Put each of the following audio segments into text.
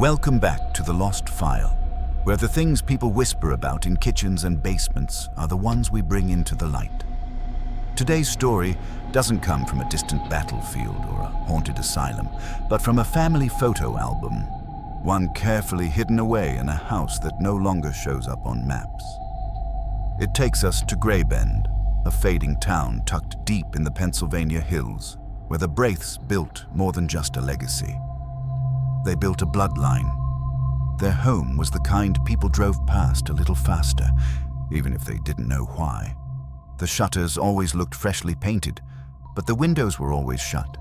Welcome back to The Lost File, where the things people whisper about in kitchens and basements are the ones we bring into the light. Today's story doesn't come from a distant battlefield or a haunted asylum, but from a family photo album, one carefully hidden away in a house that no longer shows up on maps. It takes us to Grey Bend, a fading town tucked deep in the Pennsylvania hills, where the Braiths built more than just a legacy. They built a bloodline. Their home was the kind people drove past a little faster, even if they didn't know why. The shutters always looked freshly painted, but the windows were always shut.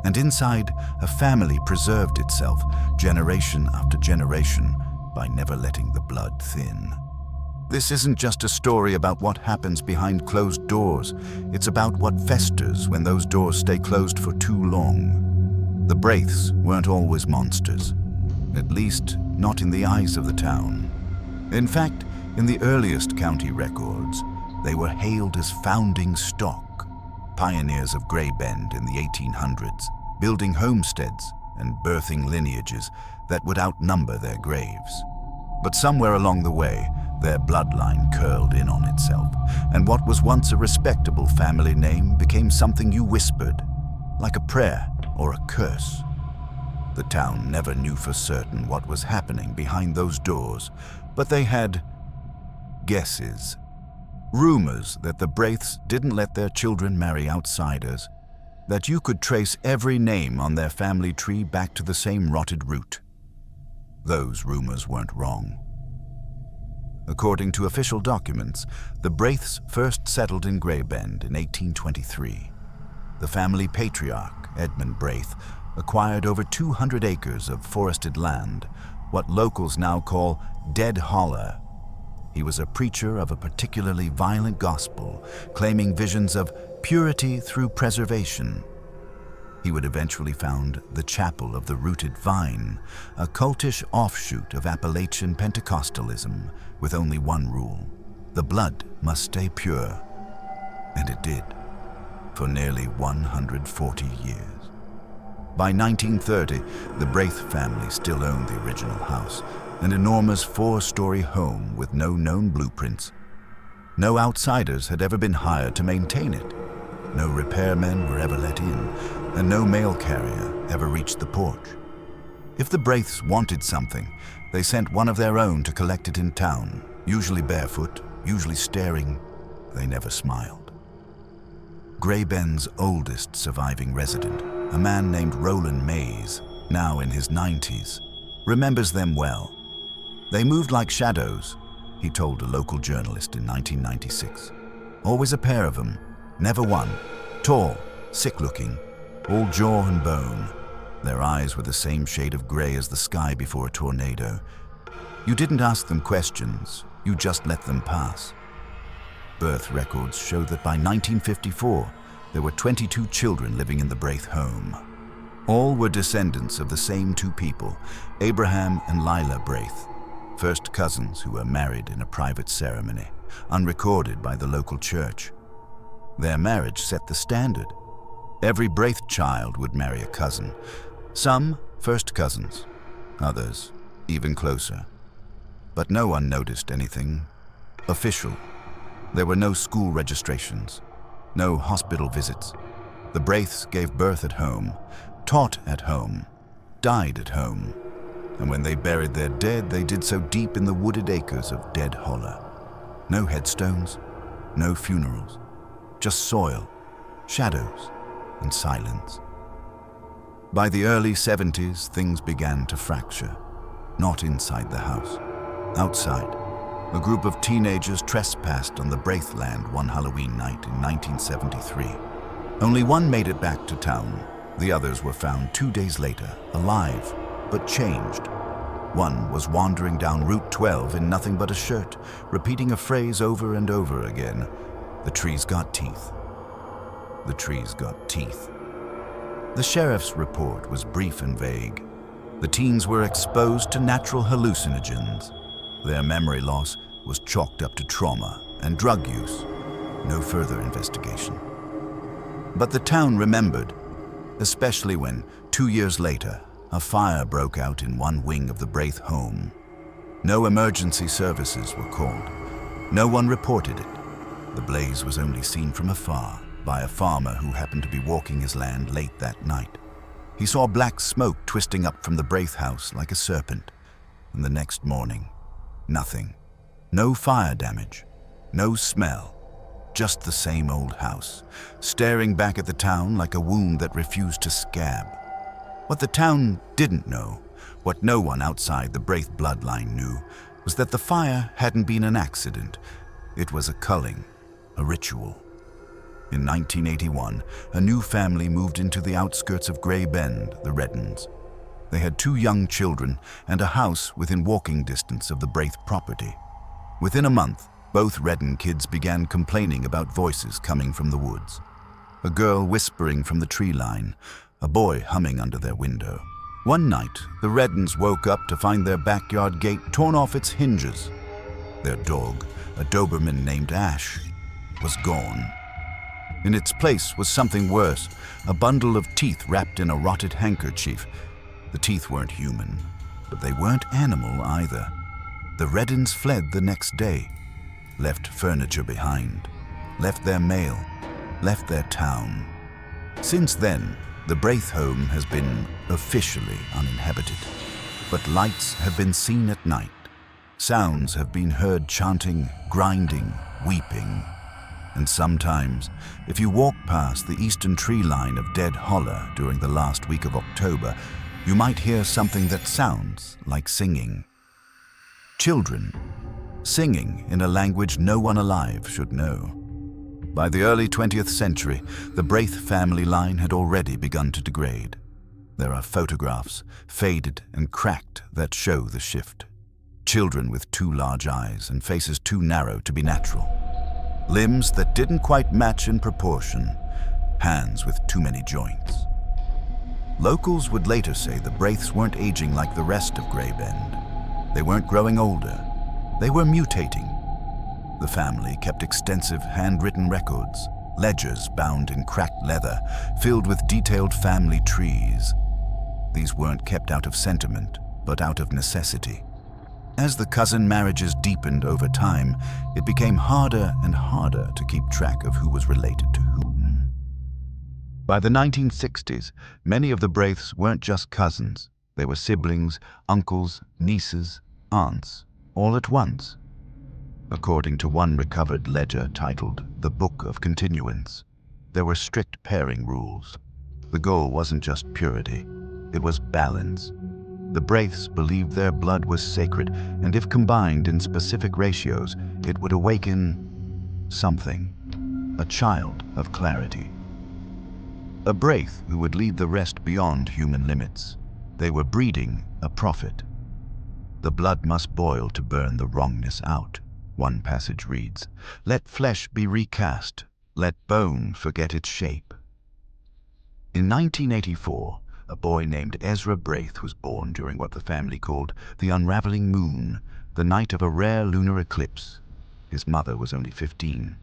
And inside, a family preserved itself generation after generation by never letting the blood thin. This isn't just a story about what happens behind closed doors. It's about what festers when those doors stay closed for too long. The Braiths weren't always monsters, at least not in the eyes of the town. In fact, in the earliest county records, they were hailed as founding stock, pioneers of Grey Bend in the 1800s, building homesteads and birthing lineages that would outnumber their graves. But somewhere along the way, their bloodline curled in on itself, and what was once a respectable family name became something you whispered, like a prayer or a curse. The town never knew for certain what was happening behind those doors, but they had guesses. Rumors that the Braiths didn't let their children marry outsiders, that you could trace every name on their family tree back to the same rotted root. Those rumors weren't wrong. According to official documents, the Braiths first settled in Grey Bend in 1823. The family patriarch, Edmund Braith, acquired over 200 acres of forested land, what locals now call Dead Holler. He was a preacher of a particularly violent gospel, claiming visions of purity through preservation. He would eventually found the Chapel of the Rooted Vine, a cultish offshoot of Appalachian Pentecostalism, with only one rule: the blood must stay pure. And it did, for nearly 140 years. By 1930, the Braith family still owned the original house, an enormous 4-story home with no known blueprints. No outsiders had ever been hired to maintain it. No repairmen were ever let in, and no mail carrier ever reached the porch. If the Braiths wanted something, they sent one of their own to collect it in town, usually barefoot, usually staring. They never smiled. Grey Bend's oldest surviving resident, a man named Roland Mays, now in his 90s, remembers them well. They moved like shadows, he told a local journalist in 1996. Always a pair of them, never one. Tall, sick-looking, all jaw and bone. Their eyes were the same shade of gray as the sky before a tornado. You didn't ask them questions, you just let them pass. Birth records showed that by 1954, there were 22 children living in the Braith home. All were descendants of the same two people, Abraham and Lila Braith, first cousins who were married in a private ceremony, unrecorded by the local church. Their marriage set the standard. Every Braith child would marry a cousin. Some first cousins, others even closer. But no one noticed anything official. There were no school registrations, no hospital visits. The Braiths gave birth at home, taught at home, died at home. And when they buried their dead, they did so deep in the wooded acres of Dead Holler. No headstones, no funerals, just soil, shadows, and silence. By the early 70s, things began to fracture. Not inside the house, outside. A group of teenagers trespassed on the Braith land one Halloween night in 1973. Only one made it back to town. The others were found 2 days later, alive, but changed. One was wandering down Route 12 in nothing but a shirt, repeating a phrase over and over again. The trees got teeth. The trees got teeth. The sheriff's report was brief and vague. The teens were exposed to natural hallucinogens. Their memory loss was chalked up to trauma and drug use. No further investigation. But the town remembered, especially when, 2 years later, a fire broke out in one wing of the Braith home. No emergency services were called. No one reported it. The blaze was only seen from afar by a farmer who happened to be walking his land late that night. He saw black smoke twisting up from the Braith house like a serpent. And the next morning, nothing. No fire damage, no smell, just the same old house, staring back at the town like a wound that refused to scab. What the town didn't know, what no one outside the Braith bloodline knew, was that the fire hadn't been an accident. It was a culling, a ritual. In 1981, a new family moved into the outskirts of Grey Bend, the Reddens. They had 2 young children and a house within walking distance of the Braith property. Within a month, both Redden kids began complaining about voices coming from the woods. A girl whispering from the tree line, a boy humming under their window. One night, the Reddens woke up to find their backyard gate torn off its hinges. Their dog, a Doberman named Ash, was gone. In its place was something worse, a bundle of teeth wrapped in a rotted handkerchief. The teeth weren't human, but they weren't animal either. The Reddens fled the next day, left furniture behind, left their mail, left their town. Since then, the Braith home has been officially uninhabited, but lights have been seen at night. Sounds have been heard chanting, grinding, weeping. And sometimes, if you walk past the eastern tree line of Dead Holler during the last week of October, you might hear something that sounds like singing. Children, singing in a language no one alive should know. By the early 20th century, the Braith family line had already begun to degrade. There are photographs, faded and cracked, that show the shift. Children with too large eyes and faces too narrow to be natural. Limbs that didn't quite match in proportion. Hands with too many joints. Locals would later say the Braiths weren't aging like the rest of Grey Bend. They weren't growing older. They were mutating. The family kept extensive handwritten records, ledgers bound in cracked leather, filled with detailed family trees. These weren't kept out of sentiment, but out of necessity. As the cousin marriages deepened over time, it became harder and harder to keep track of who was related to whom. By the 1960s, many of the Braiths weren't just cousins. They were siblings, uncles, nieces, aunts, all at once. According to one recovered ledger titled The Book of Continuance, there were strict pairing rules. The goal wasn't just purity, it was balance. The Braiths believed their blood was sacred, and if combined in specific ratios, it would awaken something, a child of clarity. A Braith who would lead the rest beyond human limits. They were breeding a prophet. The blood must boil to burn the wrongness out. One passage reads, "Let flesh be recast, let bone forget its shape." In 1984, a boy named Ezra Braith was born during what the family called the unraveling moon, the night of a rare lunar eclipse. His mother was only 15.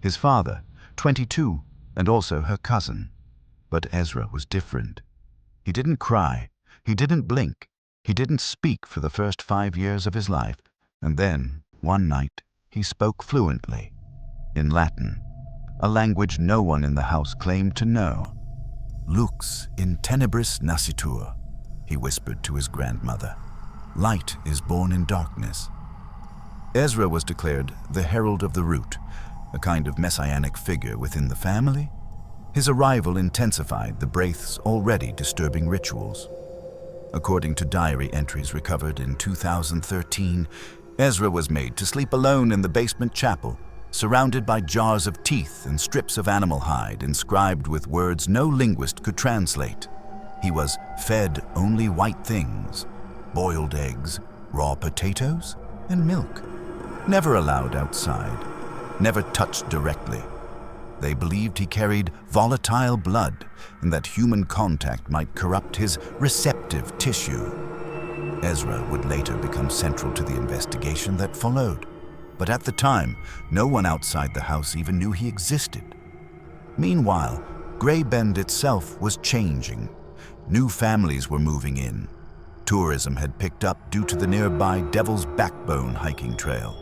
His father, 22, and also her cousin. But Ezra was different. He didn't cry, he didn't blink, he didn't speak for the first 5 years of his life, and then, one night, he spoke fluently, in Latin, a language no one in the house claimed to know. "Lux in tenebris nascitur," he whispered to his grandmother. "Light is born in darkness." Ezra was declared the herald of the root, a kind of messianic figure within the family. His arrival intensified the Braiths' already disturbing rituals. According to diary entries recovered in 2013, Ezra was made to sleep alone in the basement chapel, surrounded by jars of teeth and strips of animal hide inscribed with words no linguist could translate. He was fed only white things, boiled eggs, raw potatoes, and milk. Never allowed outside, never touched directly. They believed he carried volatile blood and that human contact might corrupt his receptive tissue. Ezra would later become central to the investigation that followed. But at the time, no one outside the house even knew he existed. Meanwhile, Grey Bend itself was changing. New families were moving in. Tourism had picked up due to the nearby Devil's Backbone hiking trail,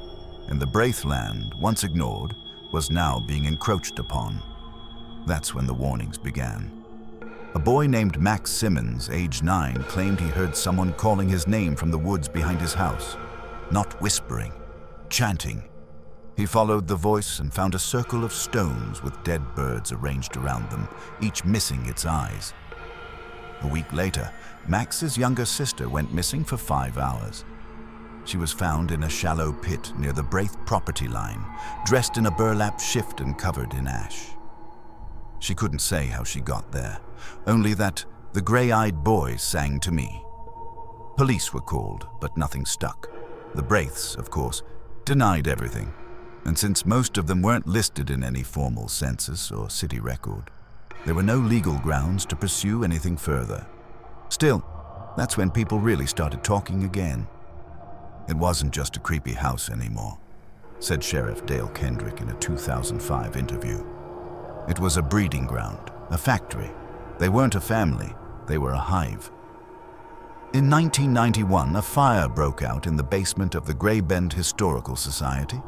and the Braiths land, once ignored, was now being encroached upon. That's when the warnings began. A boy named Max Simmons, age 9, claimed he heard someone calling his name from the woods behind his house. Not whispering, chanting. He followed the voice and found a circle of stones with dead birds arranged around them, each missing its eyes. A week later, Max's younger sister went missing for 5 hours. She was found in a shallow pit near the Braiths property line, dressed in a burlap shift and covered in ash. She couldn't say how she got there, only that the gray-eyed boy sang to me. Police were called, but nothing stuck. The Braiths, of course, denied everything, and since most of them weren't listed in any formal census or city record, there were no legal grounds to pursue anything further. Still, that's when people really started talking again. It wasn't just a creepy house anymore, said Sheriff Dale Kendrick in a 2005 interview. It was a breeding ground, a factory. They weren't a family, they were a hive. In 1991, a fire broke out in the basement of the Grey Bend Historical Society.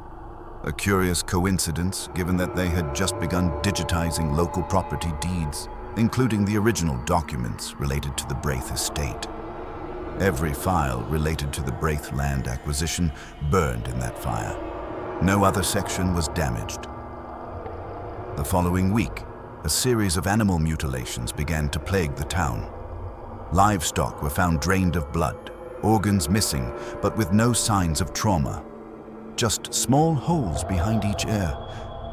A curious coincidence, given that they had just begun digitizing local property deeds, including the original documents related to the Braiths estate. Every file related to the Braiths land acquisition burned in that fire. No other section was damaged. The following week, a series of animal mutilations began to plague the town. Livestock were found drained of blood, organs missing, but with no signs of trauma. Just small holes behind each ear,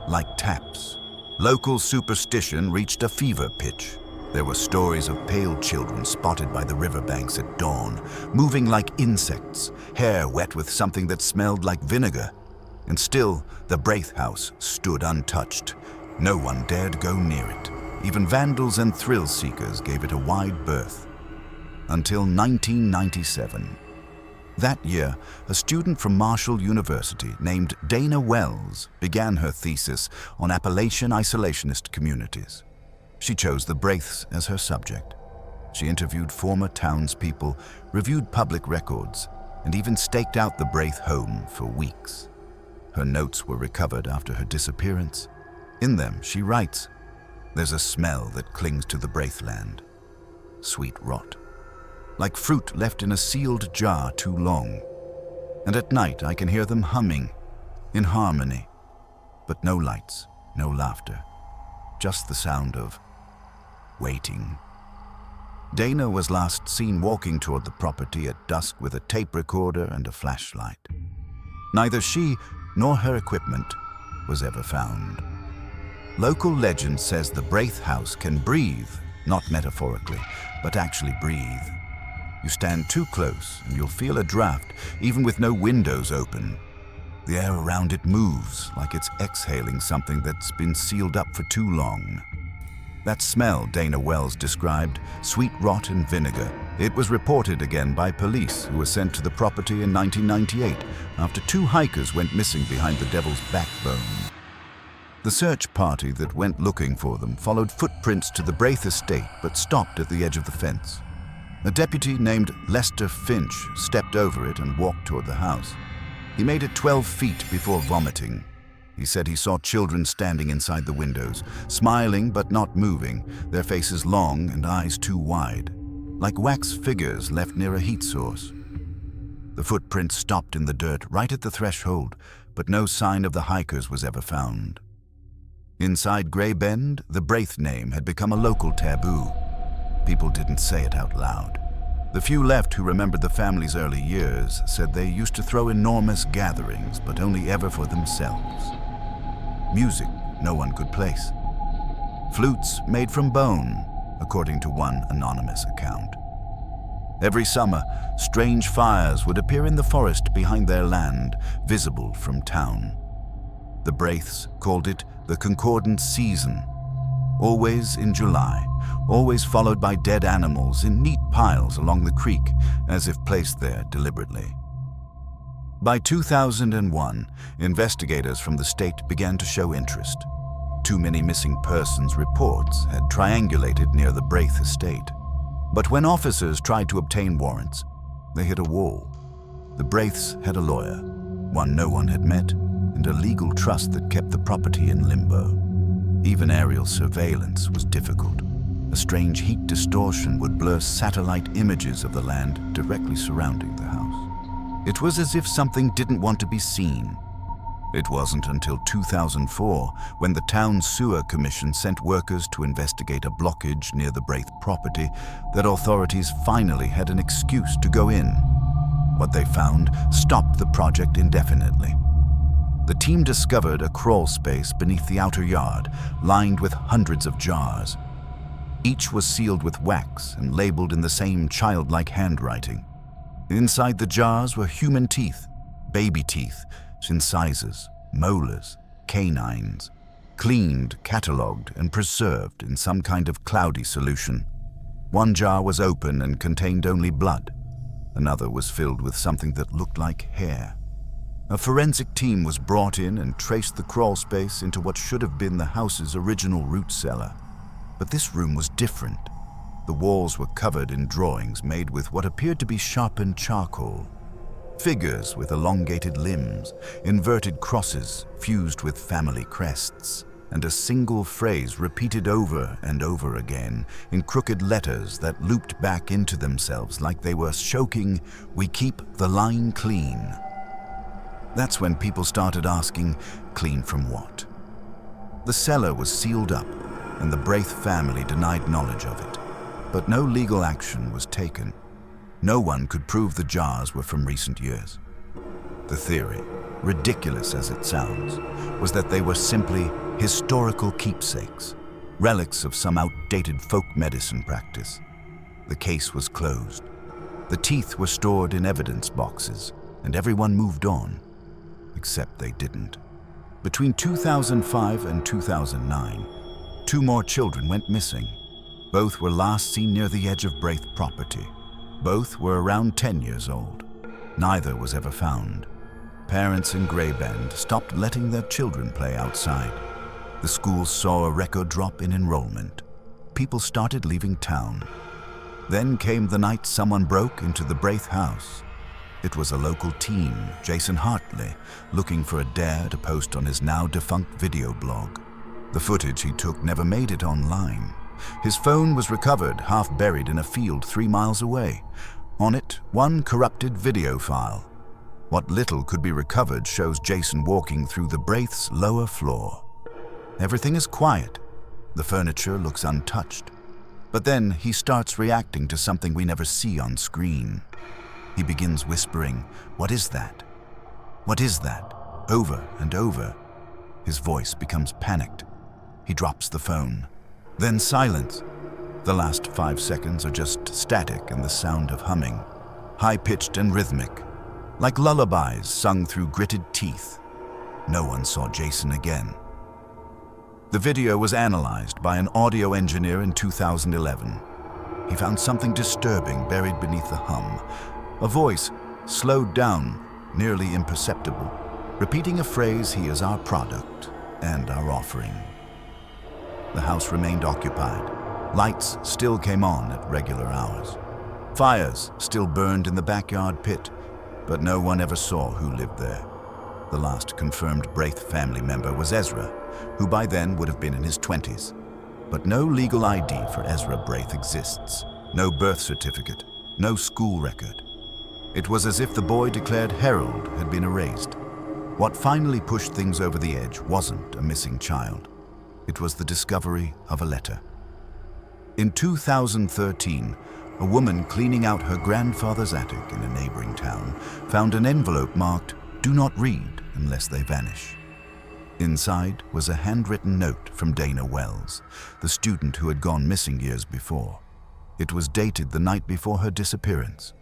like taps. Local superstition reached a fever pitch. There were stories of pale children spotted by the riverbanks at dawn, moving like insects, hair wet with something that smelled like vinegar. And still, the Braiths house stood untouched. No one dared go near it. Even vandals and thrill-seekers gave it a wide berth. Until 1997. That year, a student from Marshall University named Dana Wells began her thesis on Appalachian isolationist communities. She chose the Braiths as her subject. She interviewed former townspeople, reviewed public records, and even staked out the Braiths home for weeks. Her notes were recovered after her disappearance. In them, she writes, "There's a smell that clings to the Braiths land. Sweet rot. Like fruit left in a sealed jar too long. And at night I can hear them humming, in harmony. But no lights, no laughter. Just the sound of waiting." Dana was last seen walking toward the property at dusk with a tape recorder and a flashlight. Neither she nor her equipment was ever found. Local legend says the Braiths house can breathe, not metaphorically, but actually breathe. You stand too close and you'll feel a draft, even with no windows open. The air around it moves, like it's exhaling something that's been sealed up for too long. That smell Dana Wells described, sweet rot and vinegar. It was reported again by police who were sent to the property in 1998 after 2 hikers went missing behind the Devil's Backbone. The search party that went looking for them followed footprints to the Braiths estate but stopped at the edge of the fence. A deputy named Lester Finch stepped over it and walked toward the house. He made it 12 feet before vomiting. He said he saw children standing inside the windows, smiling but not moving, their faces long and eyes too wide, like wax figures left near a heat source. The footprints stopped in the dirt right at the threshold, but no sign of the hikers was ever found. Inside Grey Bend, the Braiths name had become a local taboo. People didn't say it out loud. The few left who remembered the family's early years said they used to throw enormous gatherings, but only ever for themselves. Music no one could place. Flutes made from bone, according to one anonymous account. Every summer, strange fires would appear in the forest behind their land, visible from town. The Braiths called it the concordant season, always in July, always followed by dead animals in neat piles along the creek, as if placed there deliberately. By 2001, investigators from the state began to show interest. Too many missing persons reports had triangulated near the Braiths estate. But when officers tried to obtain warrants, they hit a wall. The Braiths had a lawyer, one no one had met, and a legal trust that kept the property in limbo. Even aerial surveillance was difficult. A strange heat distortion would blur satellite images of the land directly surrounding the house. It was as if something didn't want to be seen. It wasn't until 2004 when the town sewer commission sent workers to investigate a blockage near the Braith property that authorities finally had an excuse to go in. What they found stopped the project indefinitely. The team discovered a crawl space beneath the outer yard, lined with hundreds of jars. Each was sealed with wax and labeled in the same childlike handwriting. Inside the jars were human teeth, baby teeth, incisors, molars, canines, cleaned, catalogued, and preserved in some kind of cloudy solution. One jar was open and contained only blood. Another was filled with something that looked like hair. A forensic team was brought in and traced the crawl space into what should have been the house's original root cellar. But this room was different. The walls were covered in drawings made with what appeared to be sharpened charcoal. Figures with elongated limbs, inverted crosses fused with family crests, and a single phrase repeated over and over again in crooked letters that looped back into themselves like they were shoking, "We keep the line clean." That's when people started asking, clean from what? The cellar was sealed up, and the Braith family denied knowledge of it. But no legal action was taken. No one could prove the jars were from recent years. The theory, ridiculous as it sounds, was that they were simply historical keepsakes, relics of some outdated folk medicine practice. The case was closed. The teeth were stored in evidence boxes, and everyone moved on. Except they didn't. Between 2005 and 2009, 2 more children went missing. Both were last seen near the edge of Braith property. Both were around 10 years old. Neither was ever found. Parents in Greybend stopped letting their children play outside. The schools saw a record drop in enrollment. People started leaving town. Then came the night someone broke into the Braith house. It was a local teen, Jason Hartley, looking for a dare to post on his now-defunct video blog. The footage he took never made it online. His phone was recovered, half buried in a field 3 miles away. On it, one corrupted video file. What little could be recovered shows Jason walking through the Braith's lower floor. Everything is quiet. The furniture looks untouched. But then he starts reacting to something we never see on screen. He begins whispering, "What is that? What is that?" over and over. His voice becomes panicked. He drops the phone. Then silence. The last 5 seconds are just static and the sound of humming, high-pitched and rhythmic, like lullabies sung through gritted teeth. No one saw Jason again. The video was analyzed by an audio engineer in 2011. He found something disturbing buried beneath the hum. A voice, slowed down, nearly imperceptible, repeating a phrase, "He is our product and our offering." The house remained occupied. Lights still came on at regular hours. Fires still burned in the backyard pit, but no one ever saw who lived there. The last confirmed Braith family member was Ezra, who by then would have been in his 20s. But no legal ID for Ezra Braith exists. No birth certificate, no school record. It was as if the boy declared Harold had been erased. What finally pushed things over the edge wasn't a missing child. It was the discovery of a letter. In 2013, a woman cleaning out her grandfather's attic in a neighboring town found an envelope marked, "Do not read unless they vanish." Inside was a handwritten note from Dana Wells, the student who had gone missing years before. It was dated the night before her disappearance.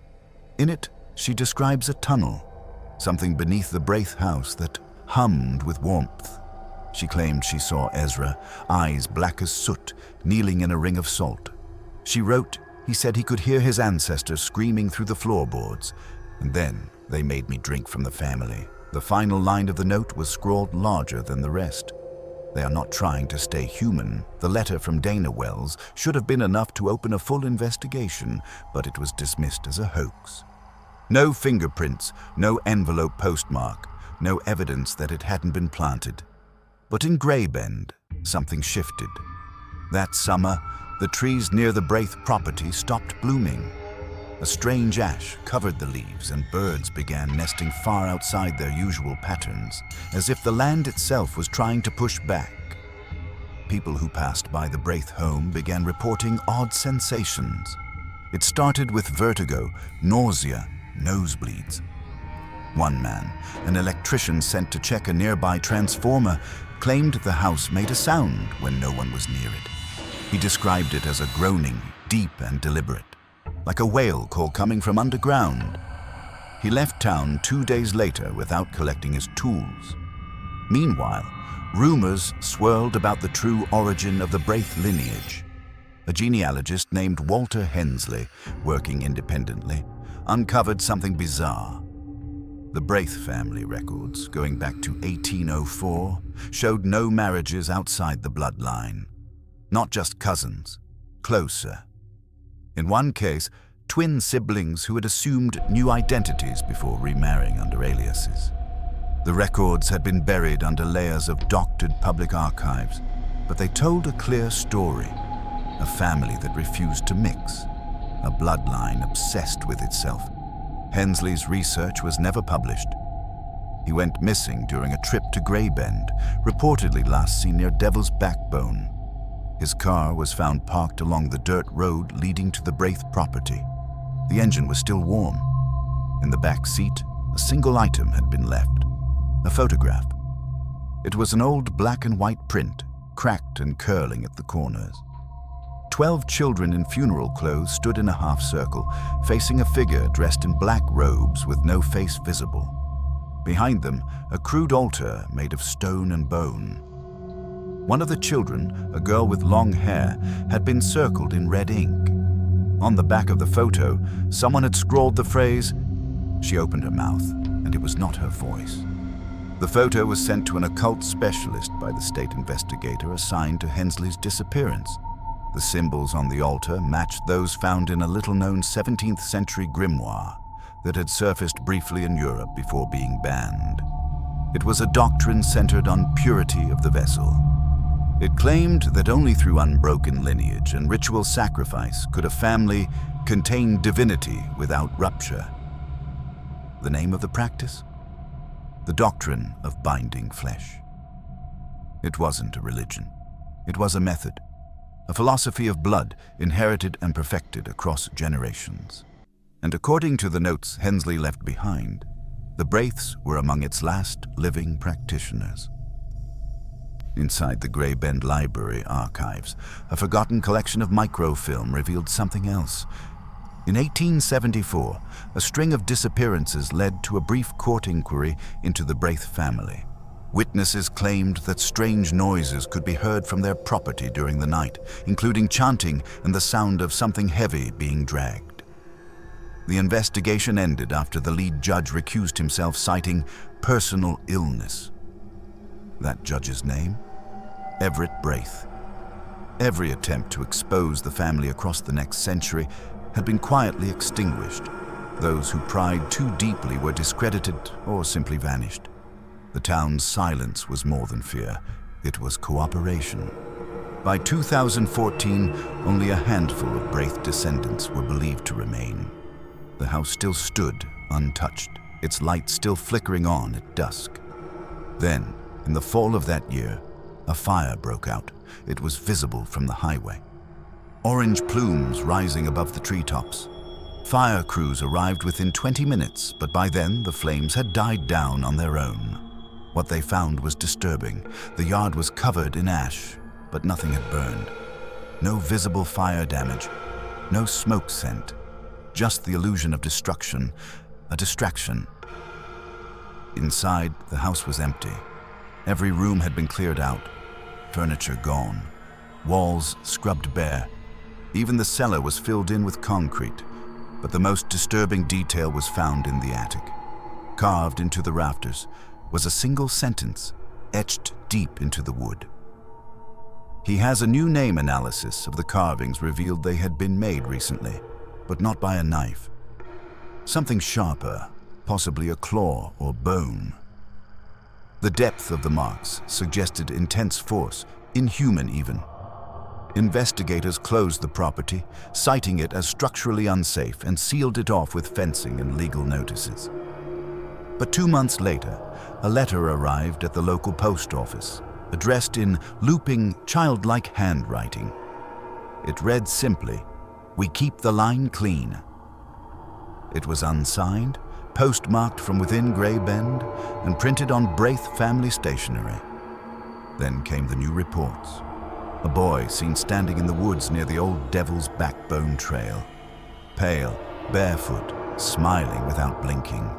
In it, she describes a tunnel, something beneath the Braith house that hummed with warmth. She claimed she saw Ezra, eyes black as soot, kneeling in a ring of salt. She wrote, "He said he could hear his ancestors screaming through the floorboards, and then they made me drink from the family." The final line of the note was scrawled larger than the rest. They are not trying to stay human. The letter from Dana Wells should have been enough to open a full investigation, but it was dismissed as a hoax. No fingerprints, no envelope postmark, no evidence that it hadn't been planted. But in Greybend, something shifted. That summer, the trees near the Braiths property stopped blooming. A strange ash covered the leaves and birds began nesting far outside their usual patterns, as if the land itself was trying to push back. People who passed by the Braiths home began reporting odd sensations. It started with vertigo, nausea, nosebleeds. One man, an electrician sent to check a nearby transformer, claimed the house made a sound when no one was near it. He described it as a groaning, deep and deliberate, like a whale call coming from underground. He left town 2 days later without collecting his tools. Meanwhile, rumors swirled about the true origin of the Braiths lineage. A genealogist named Walter Hensley, working independently, uncovered something bizarre. The Braiths family records, going back to 1804, showed no marriages outside the bloodline. Not just cousins, closer. In one case, twin siblings who had assumed new identities before remarrying under aliases. The records had been buried under layers of doctored public archives, but they told a clear story. A family that refused to mix. A bloodline obsessed with itself. Hensley's research was never published. He went missing during a trip to Greybend, reportedly last seen near Devil's Backbone. His car was found parked along the dirt road leading to the Braiths property. The engine was still warm. In the back seat, a single item had been left. A photograph. It was an old black and white print, cracked and curling at the corners. 12 children in funeral clothes stood in a half circle, facing a figure dressed in black robes with no face visible. Behind them, a crude altar made of stone and bone. One of the children, a girl with long hair, had been circled in red ink. On the back of the photo, someone had scrawled the phrase, "She opened her mouth, and it was not her voice." The photo was sent to an occult specialist by the state investigator assigned to Hensley's disappearance. The symbols on the altar matched those found in a little-known 17th century grimoire that had surfaced briefly in Europe before being banned. It was a doctrine centered on purity of the vessel. It claimed that only through unbroken lineage and ritual sacrifice could a family contain divinity without rupture. The name of the practice? The doctrine of binding flesh. It wasn't a religion. It was a method. A philosophy of blood inherited and perfected across generations. And according to the notes Hensley left behind, the Braiths were among its last living practitioners. Inside the Greybend Library archives, a forgotten collection of microfilm revealed something else. In 1874, a string of disappearances led to a brief court inquiry into the Braiths family. Witnesses claimed that strange noises could be heard from their property during the night, including chanting and the sound of something heavy being dragged. The investigation ended after the lead judge recused himself, citing personal illness. That judge's name? Everett Braiths. Every attempt to expose the family across the next century had been quietly extinguished. Those who pried too deeply were discredited or simply vanished. The town's silence was more than fear. It was cooperation. By 2014, only a handful of Braiths descendants were believed to remain. The house still stood, untouched, its lights still flickering on at dusk. Then, in the fall of that year, a fire broke out. It was visible from the highway. Orange plumes rising above the treetops. Fire crews arrived within 20 minutes, but by then the flames had died down on their own. What they found was disturbing. The yard was covered in ash, but nothing had burned. No visible fire damage, no smoke scent, just the illusion of destruction, a distraction. Inside, the house was empty. Every room had been cleared out, furniture gone, walls scrubbed bare. Even the cellar was filled in with concrete, but the most disturbing detail was found in the attic. Carved into the rafters was a single sentence, etched deep into the wood. He has a new name analysis of the carvings revealed they had been made recently, but not by a knife. Something sharper, possibly a claw or bone. The depth of the marks suggested intense force, inhuman even. Investigators closed the property, citing it as structurally unsafe, and sealed it off with fencing and legal notices. But 2 months later, a letter arrived at the local post office, addressed in looping, childlike handwriting. It read simply, "We keep the line clean." It was unsigned, postmarked from within Grey Bend, and printed on Braiths family stationery. Then came the new reports. A boy seen standing in the woods near the old Devil's Backbone Trail. Pale, barefoot, smiling without blinking.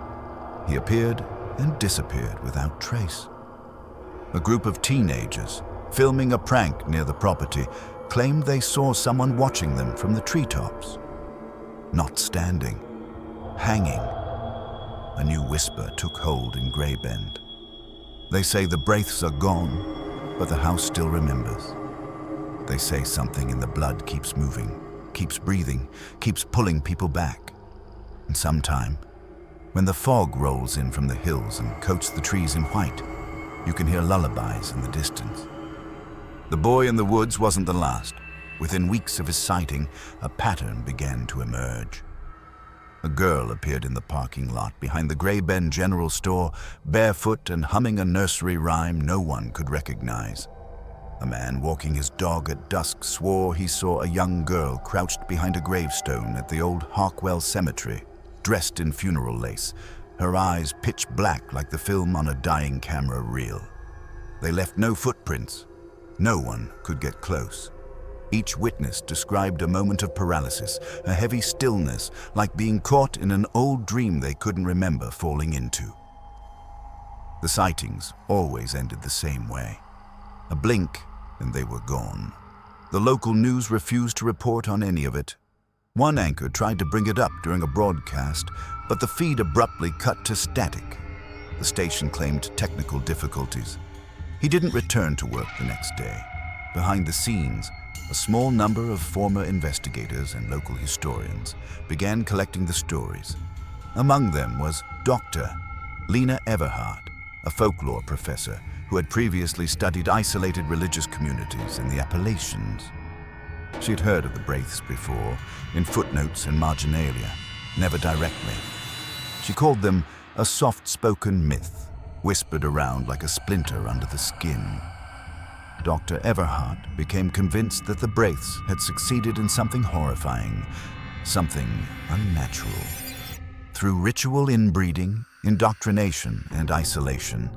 He appeared and disappeared without trace. A group of teenagers, filming a prank near the property, claimed they saw someone watching them from the treetops. Not standing, hanging. A new whisper took hold in Grey Bend. They say the Braiths are gone, but the house still remembers. They say something in the blood keeps moving, keeps breathing, keeps pulling people back. And sometime, when the fog rolls in from the hills and coats the trees in white, you can hear lullabies in the distance. The boy in the woods wasn't the last. Within weeks of his sighting, a pattern began to emerge. A girl appeared in the parking lot behind the Grey Bend General Store, barefoot and humming a nursery rhyme no one could recognize. A man walking his dog at dusk swore he saw a young girl crouched behind a gravestone at the old Harkwell Cemetery, dressed in funeral lace, her eyes pitch black like the film on a dying camera reel. They left no footprints. No one could get close. Each witness described a moment of paralysis, a heavy stillness, like being caught in an old dream they couldn't remember falling into. The sightings always ended the same way. A blink, and they were gone. The local news refused to report on any of it. One anchor tried to bring it up during a broadcast, but the feed abruptly cut to static. The station claimed technical difficulties. He didn't return to work the next day. Behind the scenes, a small number of former investigators and local historians began collecting the stories. Among them was Dr. Lena Everhart, a folklore professor who had previously studied isolated religious communities in the Appalachians. She'd heard of the Braiths before, in footnotes and marginalia, never directly. She called them a soft-spoken myth, whispered around like a splinter under the skin. Dr. Everhart became convinced that the Braiths had succeeded in something horrifying, something unnatural. Through ritual inbreeding, indoctrination, and isolation,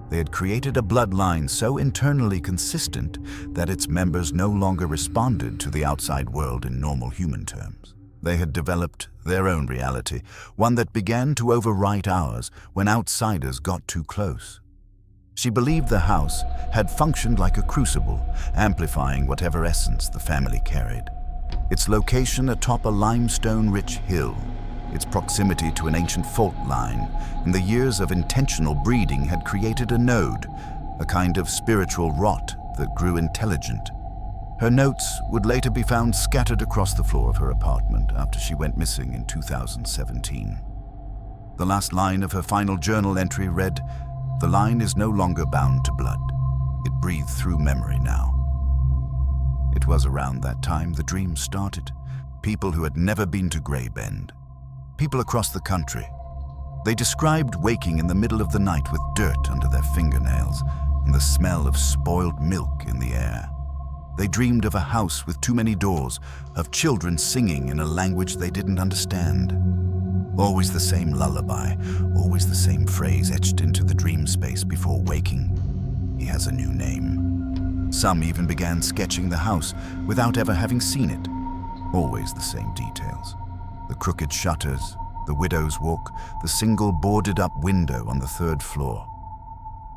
they had created a bloodline so internally consistent that its members no longer responded to the outside world in normal human terms. They had developed their own reality, one that began to overwrite ours when outsiders got too close. She believed the house had functioned like a crucible, amplifying whatever essence the family carried. Its location atop a limestone-rich hill, its proximity to an ancient fault line, and the years of intentional breeding had created a node, a kind of spiritual rot that grew intelligent. Her notes would later be found scattered across the floor of her apartment after she went missing in 2017. The last line of her final journal entry read, "The line is no longer bound to blood. It breathed through memory now." It was around that time the dreams started. People who had never been to Grey Bend. People across the country. They described waking in the middle of the night with dirt under their fingernails and the smell of spoiled milk in the air. They dreamed of a house with too many doors, of children singing in a language they didn't understand. Always the same lullaby, always the same phrase etched into the dream space before waking. He has a new name. Some even began sketching the house without ever having seen it. Always the same details. The crooked shutters, the widow's walk, the single boarded-up window on the 3rd floor.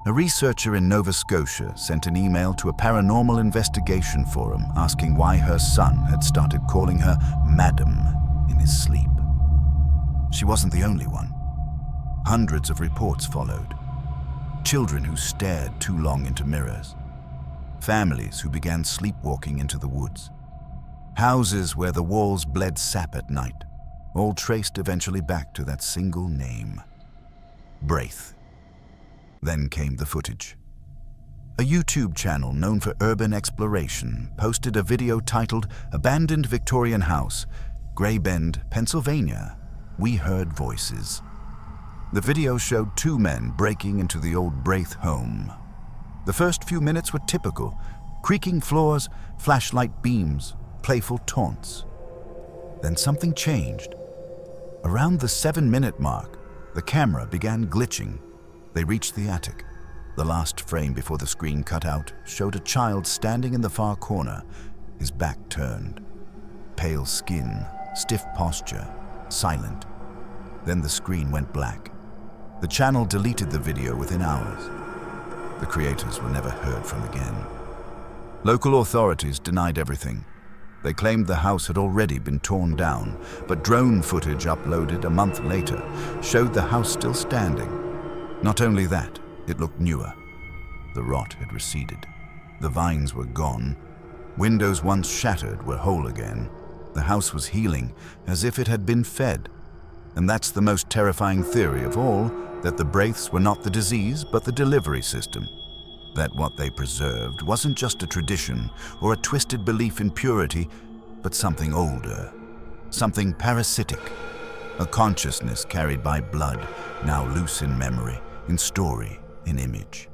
A researcher in Nova Scotia sent an email to a paranormal investigation forum asking why her son had started calling her Madam in his sleep. She wasn't the only one. Hundreds of reports followed. Children who stared too long into mirrors. families who began sleepwalking into the woods, houses where the walls bled sap at night, all traced eventually back to that single name, Braiths. Then came the footage. A YouTube channel known for urban exploration posted a video titled "Abandoned Victorian House, Grey Bend, Pennsylvania. We Heard Voices." The video showed two men breaking into the old Braiths home. The first few minutes were typical: creaking floors, flashlight beams, playful taunts. Then something changed. Around the 7-minute mark, the camera began glitching. They reached the attic. The last frame before the screen cut out showed a child standing in the far corner, his back turned. Pale skin, stiff posture, silent. Then the screen went black. The channel deleted the video within hours. The creators were never heard from again. Local authorities denied everything. They claimed the house had already been torn down, but drone footage uploaded a month later showed the house still standing. Not only that, it looked newer. The rot had receded. The vines were gone. Windows once shattered were whole again. The house was healing as if it had been fed. And that's the most terrifying theory of all, that the Braiths were not the disease, but the delivery system. That what they preserved wasn't just a tradition or a twisted belief in purity, but something older, something parasitic, a consciousness carried by blood, now loose in memory, in story, in image.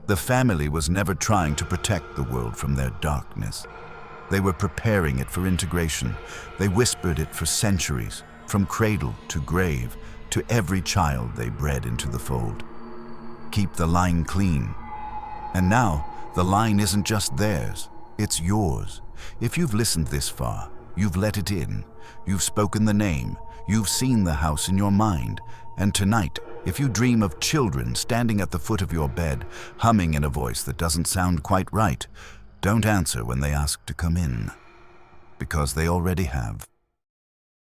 The family was never trying to protect the world from their darkness. They were preparing it for integration. They whispered it for centuries, from cradle to grave, to every child they bred into the fold. Keep the line clean. And now, the line isn't just theirs, it's yours. If you've listened this far, you've let it in. You've spoken the name. You've seen the house in your mind. And tonight, if you dream of children standing at the foot of your bed, humming in a voice that doesn't sound quite right, don't answer when they ask to come in, because they already have.